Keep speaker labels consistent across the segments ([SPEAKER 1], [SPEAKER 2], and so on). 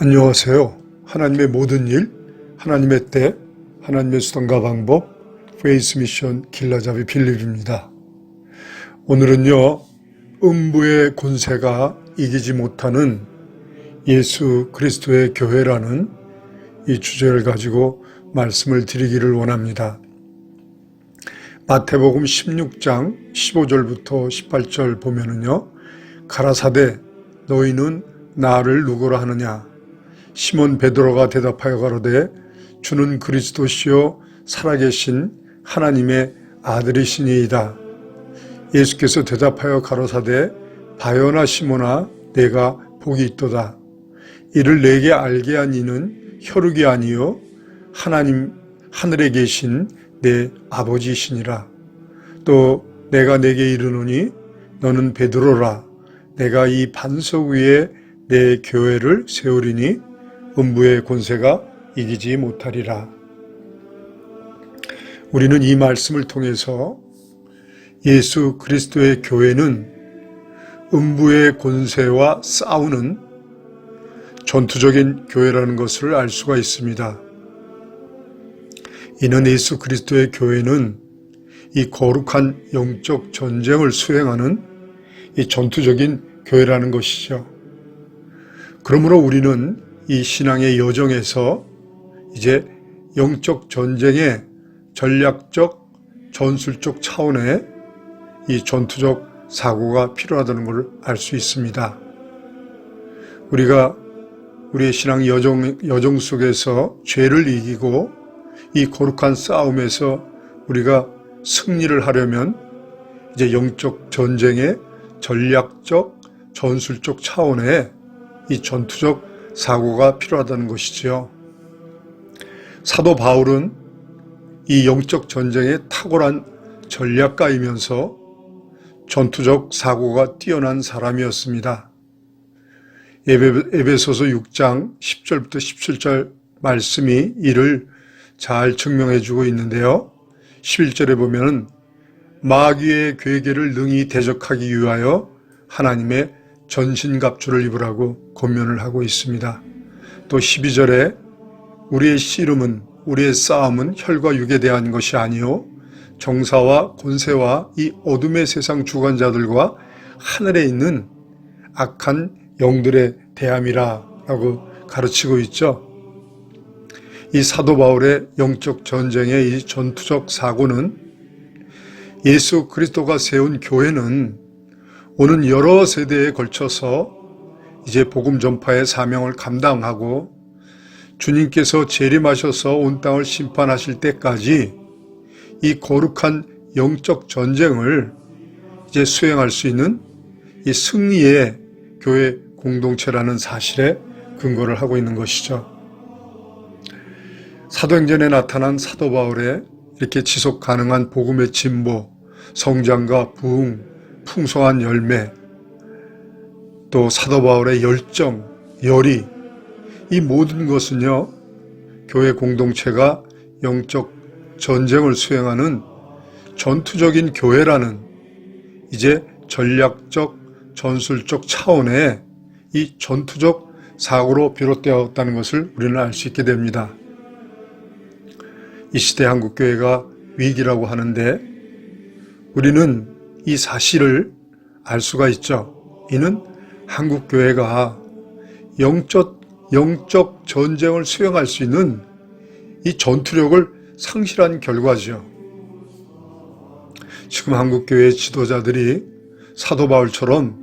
[SPEAKER 1] 안녕하세요. 하나님의 모든 일, 하나님의 때, 하나님의 수단과 방법, 페이스 미션 길라잡이 빌립입니다. 오늘은요, 음부의 권세가 이기지 못하는 예수 그리스도의 교회라는 이 주제를 가지고 말씀을 드리기를 원합니다. 마태복음 16장 15절부터 18절 보면은요, 가라사대 너희는 나를 누구라 하느냐? 시몬 베드로가 대답하여 가로되 주는 그리스도시요 살아계신 하나님의 아들이시니이다. 예수께서 대답하여 가로사대 바요나 시몬아 내가 복이 있도다. 이를 내게 알게 한 이는 혈육이 아니요 하나님 하늘에 계신 내 아버지시니라. 또 내가 내게 이르노니 너는 베드로라. 내가 이 반석 위에 내 교회를 세우리니 음부의 권세가 이기지 못하리라. 우리는 이 말씀을 통해서 예수 그리스도의 교회는 음부의 권세와 싸우는 전투적인 교회라는 것을 알 수가 있습니다. 이는 예수 그리스도의 교회는 이 거룩한 영적 전쟁을 수행하는 이 전투적인 교회라는 것이죠. 그러므로 우리는 이 신앙의 여정에서 이제 영적 전쟁의 전략적, 전술적 차원의 이 전투적 사고가 필요하다는 것을 알 수 있습니다. 우리가 우리의 신앙 여정 속에서 죄를 이기고 이 거룩한 싸움에서 우리가 승리를 하려면 이제 영적 전쟁의 전략적, 전술적 차원의 이 전투적 사고가 필요하다는 것이지요. 사도 바울은 이 영적 전쟁의 탁월한 전략가이면서 전투적 사고가 뛰어난 사람이었습니다. 에베소서 6장 10절부터 17절 말씀이 이를 잘 증명해주고 있는데요. 11절에 보면 마귀의 괴계를 능히 대적하기 위하여 하나님의 전신갑주를 입으라고 권면을 하고 있습니다. 또 12절에 우리의 씨름은 우리의 싸움은 혈과 육에 대한 것이 아니요 정사와 권세와 이 어둠의 세상 주관자들과 하늘에 있는 악한 영들에 대함이라 라고 가르치고 있죠. 이 사도 바울의 영적 전쟁의 이 전투적 사고는 예수 그리스도가 세운 교회는 오는 여러 세대에 걸쳐서 이제 복음 전파의 사명을 감당하고 주님께서 재림하셔서 온 땅을 심판하실 때까지 이 거룩한 영적 전쟁을 이제 수행할 수 있는 이 승리의 교회 공동체라는 사실에 근거를 하고 있는 것이죠. 사도행전에 나타난 사도 바울의 이렇게 지속 가능한 복음의 진보, 성장과 부흥, 풍성한 열매, 또 사도 바울의 열정, 열의, 이 모든 것은요, 교회 공동체가 영적 전쟁을 수행하는 전투적인 교회라는 이제 전략적, 전술적 차원의 이 전투적 사고로 비롯되었다는 것을 우리는 알 수 있게 됩니다. 이 시대 한국교회가 위기라고 하는데 우리는 이 사실을 알 수가 있죠. 이는 한국교회가 영적 전쟁을 수행할 수 있는 이 전투력을 상실한 결과죠. 지금 한국교회의 지도자들이 사도 바울처럼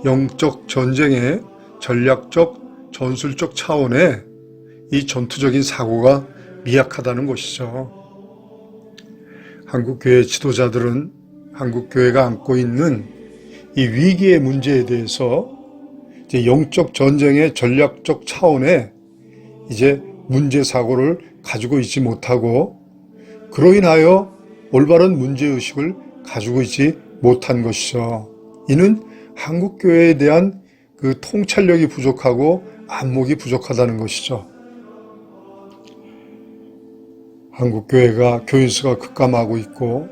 [SPEAKER 1] 영적 전쟁의 전략적, 전술적 차원의 이 전투적인 사고가 미약하다는 것이죠. 한국교회 지도자들은 한국교회가 안고 있는 이 위기의 문제에 대해서 이제 영적 전쟁의 전략적 차원의 이제 문제 사고를 가지고 있지 못하고 그로 인하여 올바른 문제의식을 가지고 있지 못한 것이죠. 이는 한국교회에 대한 그 통찰력이 부족하고 안목이 부족하다는 것이죠. 한국교회가 교인수가 급감하고 있고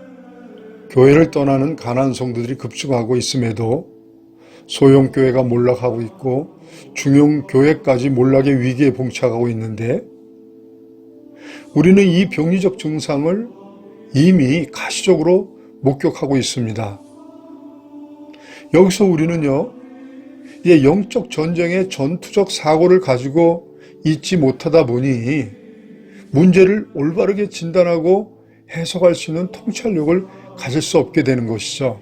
[SPEAKER 1] 교회를 떠나는 가난한 성도들이 급증하고 있음에도 소형교회가 몰락하고 있고 중형교회까지 몰락의 위기에 봉착하고 있는데, 우리는 이 병리적 증상을 이미 가시적으로 목격하고 있습니다. 여기서 우리는요, 이 영적 전쟁의 전투적 사고를 가지고 있지 못하다 보니 문제를 올바르게 진단하고 해석할 수 있는 통찰력을 가질 수 없게 되는 것이죠.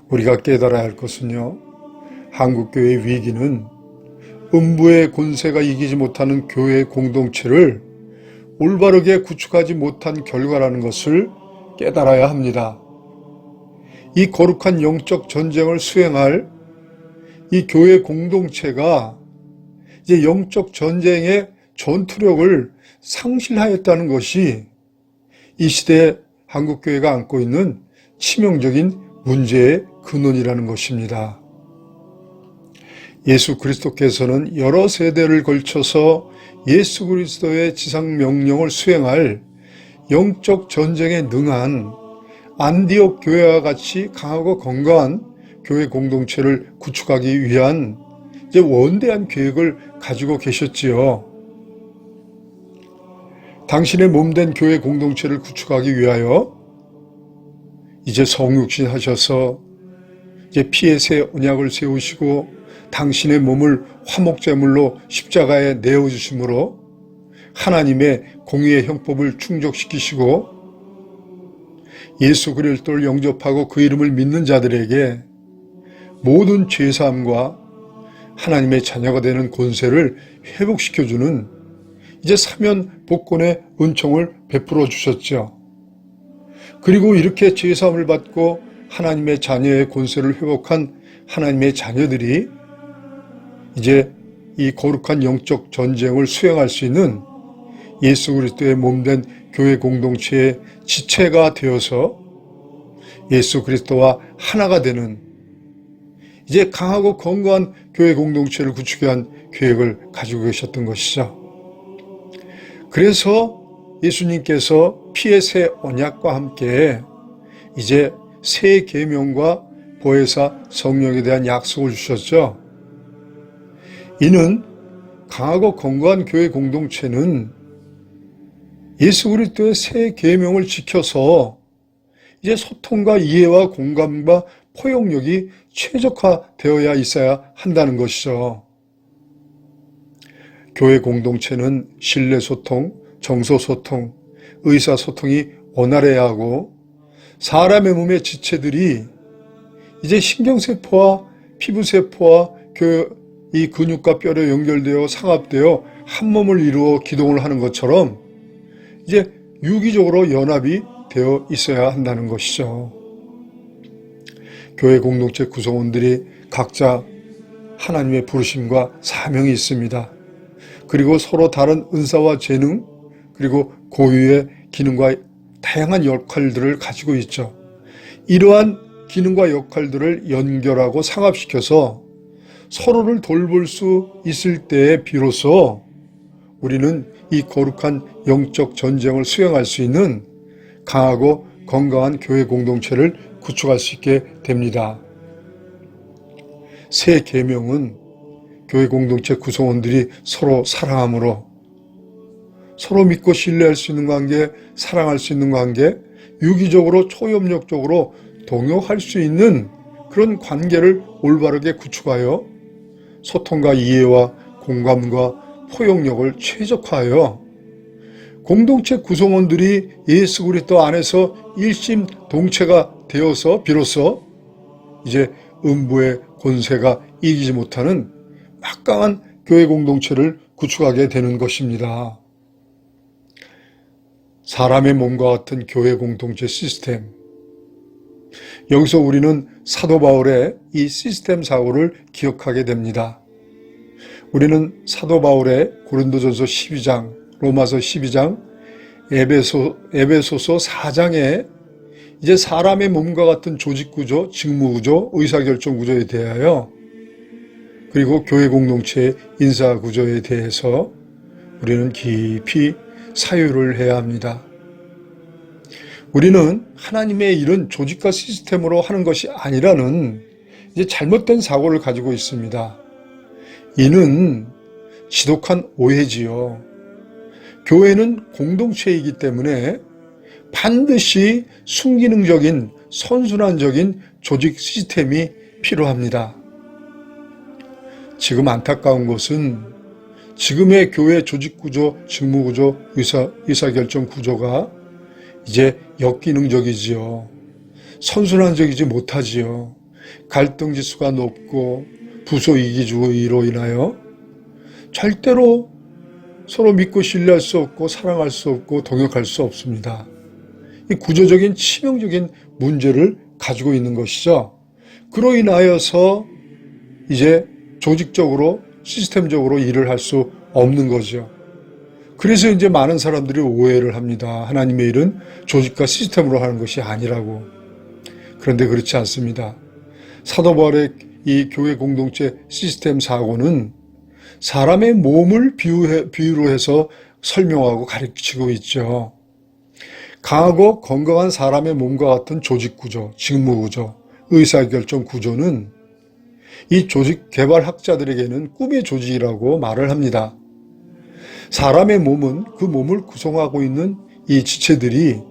[SPEAKER 1] 우리가 깨달아야 할 것은요, 한국교회의 위기는 음부의 권세가 이기지 못하는 교회 공동체를 올바르게 구축하지 못한 결과라는 것을 깨달아야 합니다. 이 거룩한 영적 전쟁을 수행할 이 교회 공동체가 이제 영적 전쟁의 전투력을 상실하였다는 것이 이 시대에 한국교회가 안고 있는 치명적인 문제의 근원이라는 것입니다. 예수 그리스도께서는 여러 세대를 걸쳐서 예수 그리스도의 지상 명령을 수행할 영적 전쟁에 능한 안디옥 교회와 같이 강하고 건강한 교회 공동체를 구축하기 위한 이제 원대한 계획을 가지고 계셨지요. 당신의 몸된 교회 공동체를 구축하기 위하여 이제 성육신 하셔서 이제 피의 새 언약을 세우시고 당신의 몸을 화목제물로 십자가에 내어주심으로 하나님의 공의의 형법을 충족시키시고 예수 그리스도를 영접하고 그 이름을 믿는 자들에게 모든 죄사함과 하나님의 자녀가 되는 권세를 회복시켜주는 이제 사면 복권의 은총을 베풀어 주셨죠. 그리고 이렇게 죄사함을 받고 하나님의 자녀의 권세를 회복한 하나님의 자녀들이 이제 이 거룩한 영적 전쟁을 수행할 수 있는 예수 그리스도의 몸된 교회 공동체의 지체가 되어서 예수 그리스도와 하나가 되는 이제 강하고 건강한 교회 공동체를 구축해 한 계획을 가지고 계셨던 것이죠. 그래서 예수님께서 피의 새 언약과 함께 이제 새 계명과 보혜사 성령에 대한 약속을 주셨죠. 이는 강하고 건강한 교회 공동체는 예수 그리스도의 새 계명을 지켜서 이제 소통과 이해와 공감과 포용력이 최적화되어야 있어야 한다는 것이죠. 교회 공동체는 신뢰소통, 정서소통, 의사소통이 원활해야 하고 사람의 몸의 지체들이 이제 신경세포와 피부세포와 이 근육과 뼈로 연결되어 상합되어 한 몸을 이루어 기동을 하는 것처럼 이제 유기적으로 연합이 되어 있어야 한다는 것이죠. 교회 공동체 구성원들이 각자 하나님의 부르심과 사명이 있습니다. 그리고 서로 다른 은사와 재능, 그리고 고유의 기능과 다양한 역할들을 가지고 있죠. 이러한 기능과 역할들을 연결하고 상합시켜서 서로를 돌볼 수 있을 때에 비로소 우리는 이 거룩한 영적 전쟁을 수행할 수 있는 강하고 건강한 교회 공동체를 구축할 수 있게 됩니다. 새 계명은 교회 공동체 구성원들이 서로 사랑함으로 서로 믿고 신뢰할 수 있는 관계, 사랑할 수 있는 관계, 유기적으로 초협력적으로 동요할 수 있는 그런 관계를 올바르게 구축하여 소통과 이해와 공감과 포용력을 최적화하여 공동체 구성원들이 예수 그리스도 안에서 일심동체가 되어서 비로소 이제 음부의 권세가 이기지 못하는 막강한 교회 공동체를 구축하게 되는 것입니다. 사람의 몸과 같은 교회 공동체 시스템. 여기서 우리는 사도 바울의 이 시스템 사고를 기억하게 됩니다. 우리는 사도 바울의 고린도전서 12장, 로마서 12장, 에베소서 4장에 이제 사람의 몸과 같은 조직구조, 직무구조, 의사결정구조에 대하여 그리고 교회 공동체의 인사구조에 대해서 우리는 깊이 사유를 해야 합니다. 우리는 하나님의 이런 조직과 시스템으로 하는 것이 아니라는 이제 잘못된 사고를 가지고 있습니다. 이는 지독한 오해지요. 교회는 공동체이기 때문에 반드시 순기능적인 선순환적인 조직 시스템이 필요합니다. 지금 안타까운 것은 지금의 교회 조직구조, 직무구조, 의사결정 구조가 이제 역기능적이지요. 선순환적이지 못하지요. 갈등지수가 높고 부소 이기주의로 인하여 절대로 서로 믿고 신뢰할 수 없고 사랑할 수 없고 동역할 수 없습니다. 이 구조적인 치명적인 문제를 가지고 있는 것이죠. 그로 인하여서 이제 조직적으로 시스템적으로 일을 할 수 없는 거죠. 그래서 이제 많은 사람들이 오해를 합니다. 하나님의 일은 조직과 시스템으로 하는 것이 아니라고. 그런데 그렇지 않습니다. 사도 바울의 이 교회 공동체 시스템 사고는 사람의 몸을 비유로 해서 설명하고 가르치고 있죠. 강하고 건강한 사람의 몸과 같은 조직 구조, 직무 구조, 의사결정 구조는 이 조직 개발학자들에게는 꿈의 조직이라고 말을 합니다. 사람의 몸은 그 몸을 구성하고 있는 이 지체들이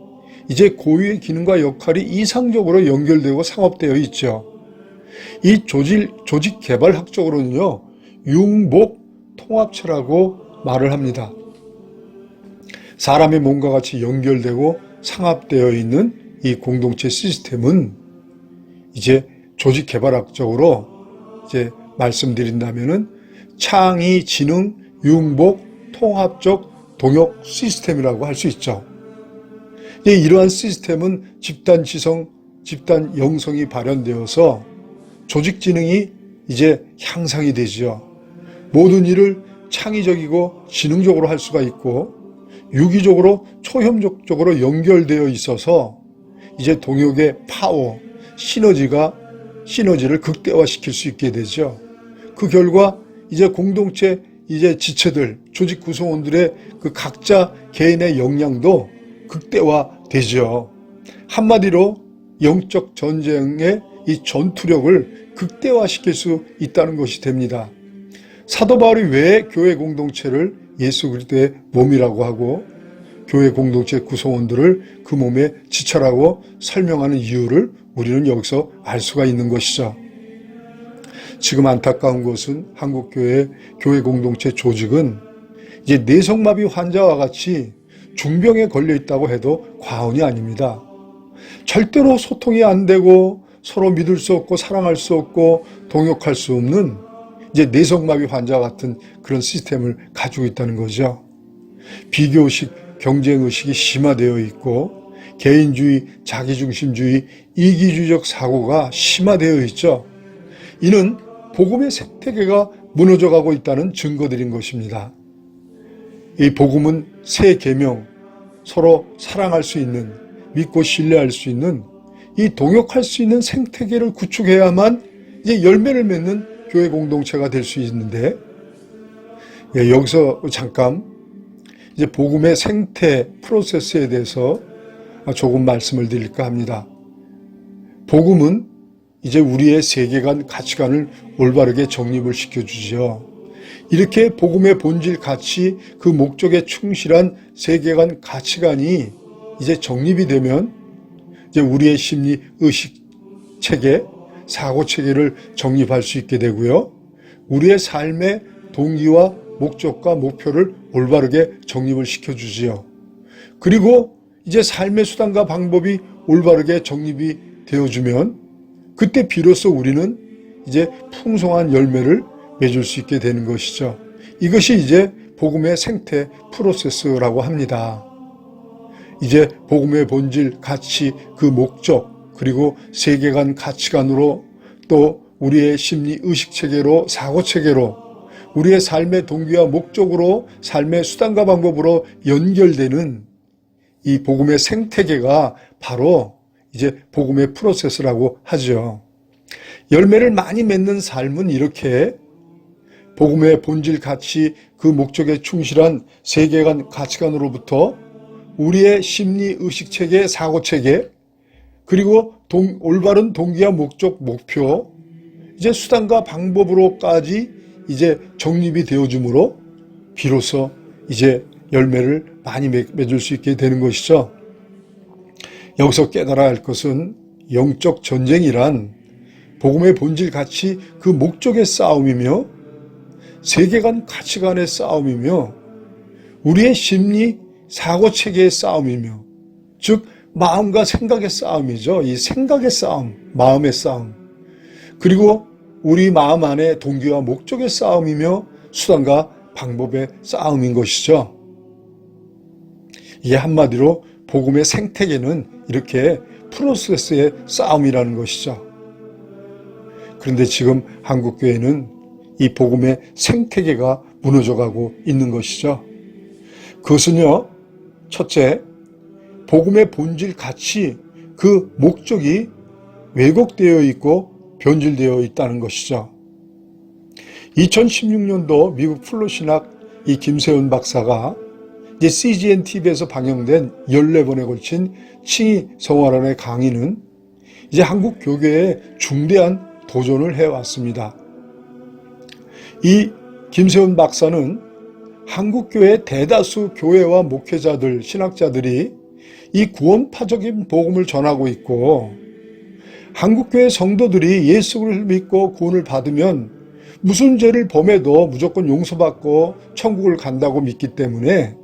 [SPEAKER 1] 이제 고유의 기능과 역할이 이상적으로 연결되고 상업되어 있죠. 이 조직 개발학적으로는요, 융복 통합체라고 말을 합니다. 사람의 몸과 같이 연결되고 상합되어 있는 이 공동체 시스템은 이제 조직 개발학적으로 이제 말씀드린다면은 창의, 지능, 융복, 통합적 동역 시스템이라고 할 수 있죠. 이러한 시스템은 집단 지성, 집단 영성이 발현되어서 조직 지능이 이제 향상이 되죠. 모든 일을 창의적이고 지능적으로 할 수가 있고 유기적으로 초협력적으로 연결되어 있어서 이제 동역의 파워, 시너지를 극대화시킬 수 있게 되죠. 그 결과 이제 공동체 이제 지체들, 조직 구성원들의 그 각자 개인의 역량도 극대화되죠. 한마디로 영적 전쟁의 이 전투력을 극대화시킬 수 있다는 것이 됩니다. 사도 바울이 왜 교회 공동체를 예수 그리스도의 몸이라고 하고 교회 공동체 구성원들을 그 몸의 지체라고 설명하는 이유를 우리는 여기서 알 수가 있는 것이죠. 지금 안타까운 것은 한국교회 교회 공동체 조직은 이제 뇌성마비 환자와 같이 중병에 걸려 있다고 해도 과언이 아닙니다. 절대로 소통이 안 되고 서로 믿을 수 없고 사랑할 수 없고 동역할 수 없는 이제 뇌성마비 환자 같은 그런 시스템을 가지고 있다는 거죠. 비교의식, 경쟁의식이 심화되어 있고 개인주의, 자기중심주의, 이기주의적 사고가 심화되어 있죠. 이는 복음의 생태계가 무너져가고 있다는 증거들인 것입니다. 이 복음은 새 계명, 서로 사랑할 수 있는, 믿고 신뢰할 수 있는, 이 동역할 수 있는 생태계를 구축해야만 이제 열매를 맺는 교회 공동체가 될 수 있는데, 여기서 잠깐 이제 복음의 생태 프로세스에 대해서 조금 말씀을 드릴까 합니다. 복음은 이제 우리의 세계관, 가치관을 올바르게 정립을 시켜주죠. 이렇게 복음의 본질 가치, 그 목적에 충실한 세계관, 가치관이 이제 정립이 되면 이제 우리의 심리, 의식 체계, 사고 체계를 정립할 수 있게 되고요. 우리의 삶의 동기와 목적과 목표를 올바르게 정립을 시켜주지요. 그리고 이제 삶의 수단과 방법이 올바르게 정립이 되어주면 그때 비로소 우리는 이제 풍성한 열매를 맺을 수 있게 되는 것이죠. 이것이 이제 복음의 생태 프로세스라고 합니다. 이제 복음의 본질, 가치, 그 목적, 그리고 세계관, 가치관으로 또 우리의 심리, 의식체계로, 사고체계로 우리의 삶의 동기와 목적으로 삶의 수단과 방법으로 연결되는 이 복음의 생태계가 바로 이제 복음의 프로세스라고 하죠. 열매를 많이 맺는 삶은 이렇게 복음의 본질 가치, 그 목적에 충실한 세계관, 가치관으로부터 우리의 심리, 의식체계, 사고체계, 그리고 올바른 동기와 목적, 목표, 이제 수단과 방법으로까지 이제 정립이 되어줌으로 비로소 이제 열매를 많이 맺을 수 있게 되는 것이죠. 여기서 깨달아야 할 것은 영적 전쟁이란 복음의 본질 가치 그 목적의 싸움이며 세계관 가치관의 싸움이며 우리의 심리 사고체계의 싸움이며 즉 마음과 생각의 싸움이죠. 이 생각의 싸움, 마음의 싸움 그리고 우리 마음 안에 동기와 목적의 싸움이며 수단과 방법의 싸움인 것이죠. 이게 한마디로 복음의 생태계는 이렇게 프로세스의 싸움이라는 것이죠. 그런데 지금 한국교회는 이 복음의 생태계가 무너져가고 있는 것이죠. 그것은요, 첫째, 복음의 본질 가치, 그 목적이 왜곡되어 있고 변질되어 있다는 것이죠. 2016년도 미국 플로신학 이 김세훈 박사가 이제 CGN TV에서 방영된 14번에 걸친 칭의 성화론의 강의는 이제 한국 교계에 중대한 도전을 해왔습니다. 이 김세훈 박사는 한국교회 대다수 교회와 목회자들, 신학자들이 이 구원파적인 복음을 전하고 있고 한국교회 성도들이 예수 그리스도를 믿고 구원을 받으면 무슨 죄를 범해도 무조건 용서받고 천국을 간다고 믿기 때문에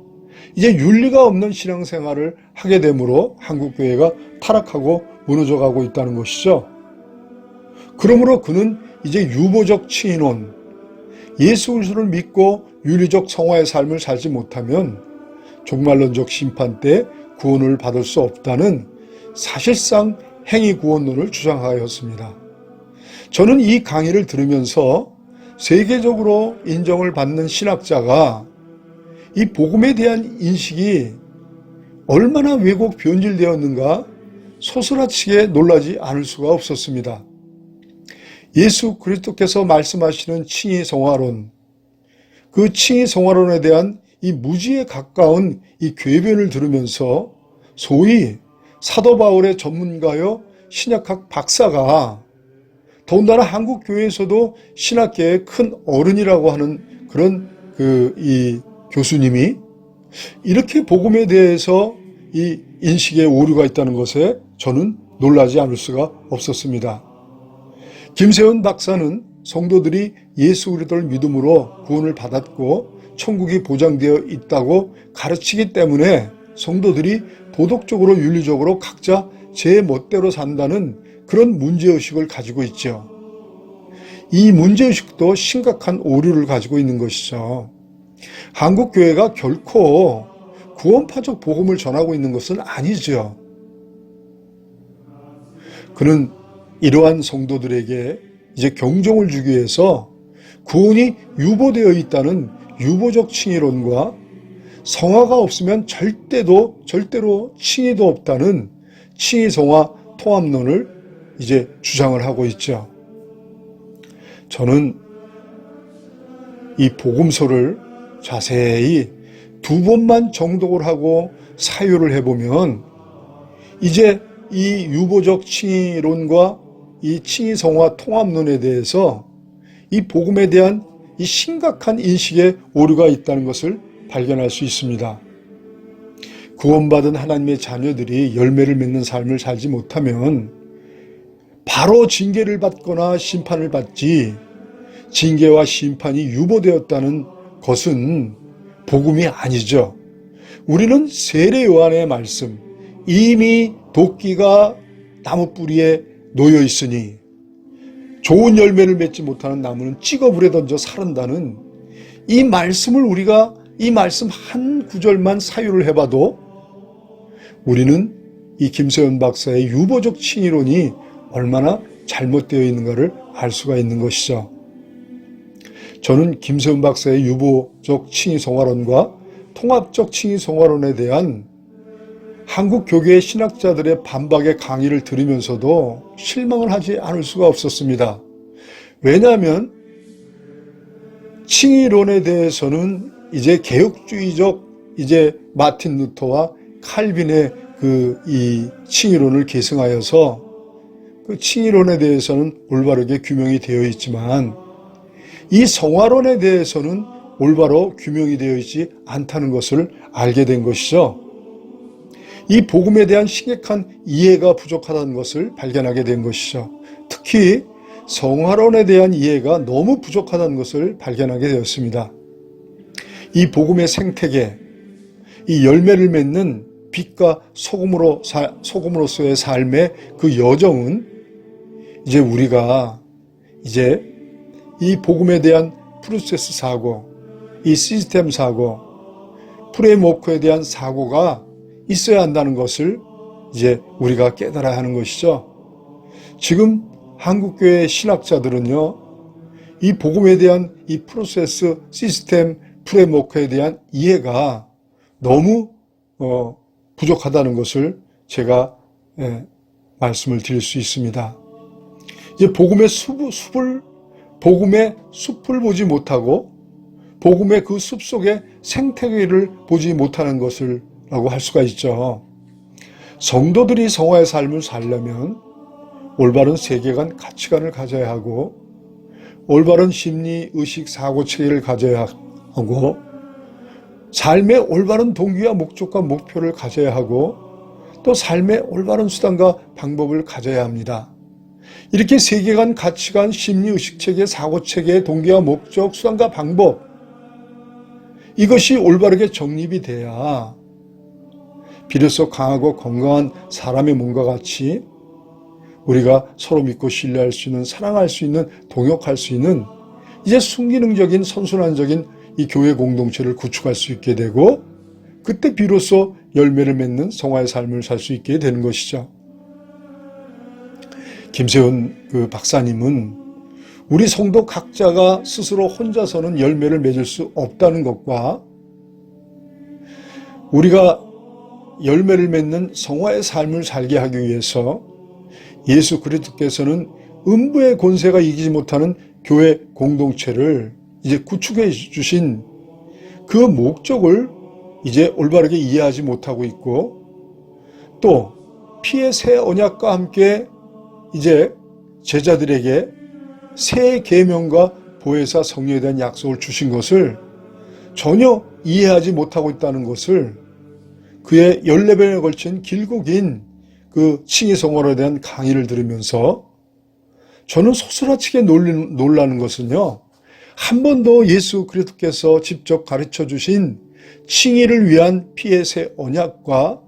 [SPEAKER 1] 이제 윤리가 없는 신앙생활을 하게 되므로 한국교회가 타락하고 무너져가고 있다는 것이죠. 그러므로 그는 이제 유보적 칭의론, 예수 그리스도를 믿고 윤리적 성화의 삶을 살지 못하면 종말론적 심판 때 구원을 받을 수 없다는 사실상 행위 구원론을 주장하였습니다. 저는 이 강의를 들으면서 세계적으로 인정을 받는 신학자가 이 복음에 대한 인식이 얼마나 왜곡 변질되었는가 소스라치게 놀라지 않을 수가 없었습니다. 예수 그리스도께서 말씀하시는 칭의 성화론, 그 칭의 성화론에 대한 이 무지에 가까운 이 궤변을 들으면서 소위 사도 바울의 전문가요 신약학 박사가 더군다나 한국 교회에서도 신학계의 큰 어른이라고 하는 그런 이 교수님이 이렇게 복음에 대해서 이 인식에 오류가 있다는 것에 저는 놀라지 않을 수가 없었습니다. 김세훈 박사는 성도들이 예수 그리스도를 믿음으로 구원을 받았고 천국이 보장되어 있다고 가르치기 때문에 성도들이 도덕적으로 윤리적으로 각자 제 멋대로 산다는 그런 문제의식을 가지고 있죠. 이 문제의식도 심각한 오류를 가지고 있는 것이죠. 한국교회가 결코 구원파적 복음을 전하고 있는 것은 아니죠. 그는 이러한 성도들에게 이제 경종을 주기 위해서 구원이 유보되어 있다는 유보적 칭의론과 성화가 없으면 절대로 칭의도 없다는 칭의성화 통합론을 이제 주장을 하고 있죠. 저는 이 복음서를 자세히 2번만 정독을 하고 사유를 해보면 이제 이 유보적 칭의론과 이 칭의성화 통합론에 대해서 이 복음에 대한 이 심각한 인식의 오류가 있다는 것을 발견할 수 있습니다. 구원받은 하나님의 자녀들이 열매를 맺는 삶을 살지 못하면 바로 징계를 받거나 심판을 받지 징계와 심판이 유보되었다는 것은 복음이 아니죠. 우리는 세례 요한의 말씀, 이미 도끼가 나무 뿌리에 놓여 있으니 좋은 열매를 맺지 못하는 나무는 찍어 불에 던져 사른다는 이 말씀을 우리가 이 말씀 한 구절만 사유를 해봐도 우리는 이 김세훈 박사의 유보적 칭의론이 얼마나 잘못되어 있는가를 알 수가 있는 것이죠. 저는 김세훈 박사의 유보적 칭의 성화론과 통합적 칭의 성화론에 대한 한국 교계의 신학자들의 반박의 강의를 들으면서도 실망을 하지 않을 수가 없었습니다. 왜냐하면 칭의론에 대해서는 이제 개혁주의적 이제 마틴 루터와 칼빈의 이 칭의론을 계승하여서 그 칭의론에 대해서는 올바르게 규명이 되어 있지만 이 성화론에 대해서는 올바로 규명이 되어 있지 않다는 것을 알게 된 것이죠. 이 복음에 대한 심각한 이해가 부족하다는 것을 발견하게 된 것이죠. 특히 성화론에 대한 이해가 너무 부족하다는 것을 발견하게 되었습니다. 이 복음의 생태계, 이 열매를 맺는 빛과 소금으로서의 삶의 그 여정은 이제 우리가 이제 이 복음에 대한 프로세스 사고, 이 시스템 사고, 프레임워크에 대한 사고가 있어야 한다는 것을 이제 우리가 깨달아야 하는 것이죠. 지금 한국교회 신학자들은요, 이 복음에 대한 이 프로세스, 시스템, 프레임워크에 대한 이해가 너무 부족하다는 것을 제가 말씀을 드릴 수 있습니다. 이제 복음의 숲을 보지 못하고 복음의 그 숲 속의 생태계를 보지 못하는 것을라고 할 수가 있죠. 성도들이 성화의 삶을 살려면 올바른 세계관, 가치관을 가져야 하고 올바른 심리, 의식, 사고 체계를 가져야 하고 삶의 올바른 동기와 목적과 목표를 가져야 하고 또 삶의 올바른 수단과 방법을 가져야 합니다. 이렇게 세계관, 가치관, 심리, 의식체계, 사고체계, 동기와 목적, 수단과 방법 이것이 올바르게 정립이 돼야 비로소 강하고 건강한 사람의 몸과 같이 우리가 서로 믿고 신뢰할 수 있는, 사랑할 수 있는, 동역할 수 있는 이제 순기능적인 선순환적인 이 교회 공동체를 구축할 수 있게 되고 그때 비로소 열매를 맺는 성화의 삶을 살 수 있게 되는 것이죠. 김세훈 그 박사님은 우리 성도 각자가 스스로 혼자서는 열매를 맺을 수 없다는 것과 우리가 열매를 맺는 성화의 삶을 살게 하기 위해서 예수 그리스도께서는 음부의 권세가 이기지 못하는 교회 공동체를 이제 구축해 주신 그 목적을 이제 올바르게 이해하지 못하고 있고 또 피의 새 언약과 함께 이제 제자들에게 새 계명과 보혜사 성령에 대한 약속을 주신 것을 전혀 이해하지 못하고 있다는 것을 그의 14번에 걸친 길고 긴 그 칭의 성화에 대한 강의를 들으면서 저는 소스라치게 놀라는 것은요. 한 번도 예수 그리스도께서 직접 가르쳐 주신 칭의를 위한 피의 새 언약과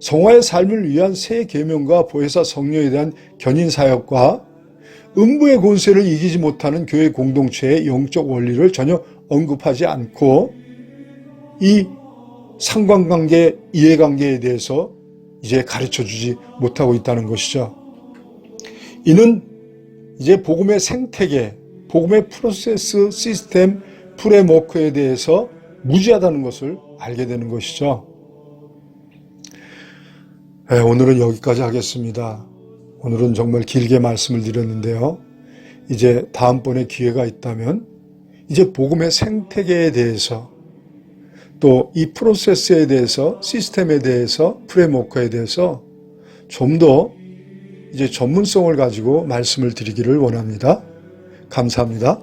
[SPEAKER 1] 성화의 삶을 위한 새 계명과 보혜사 성령에 대한 견인 사역과 음부의 권세를 이기지 못하는 교회 공동체의 영적 원리를 전혀 언급하지 않고 이 상관관계, 이해관계에 대해서 이제 가르쳐주지 못하고 있다는 것이죠. 이는 이제 복음의 생태계, 복음의 프로세스, 시스템, 프레임워크에 대해서 무지하다는 것을 알게 되는 것이죠. 네, 오늘은 여기까지 하겠습니다. 오늘은 정말 길게 말씀을 드렸는데요. 이제 다음번에 기회가 있다면 이제 복음의 생태계에 대해서 또 이 프로세스에 대해서 시스템에 대해서 프레임워크에 대해서 좀 더 이제 전문성을 가지고 말씀을 드리기를 원합니다. 감사합니다.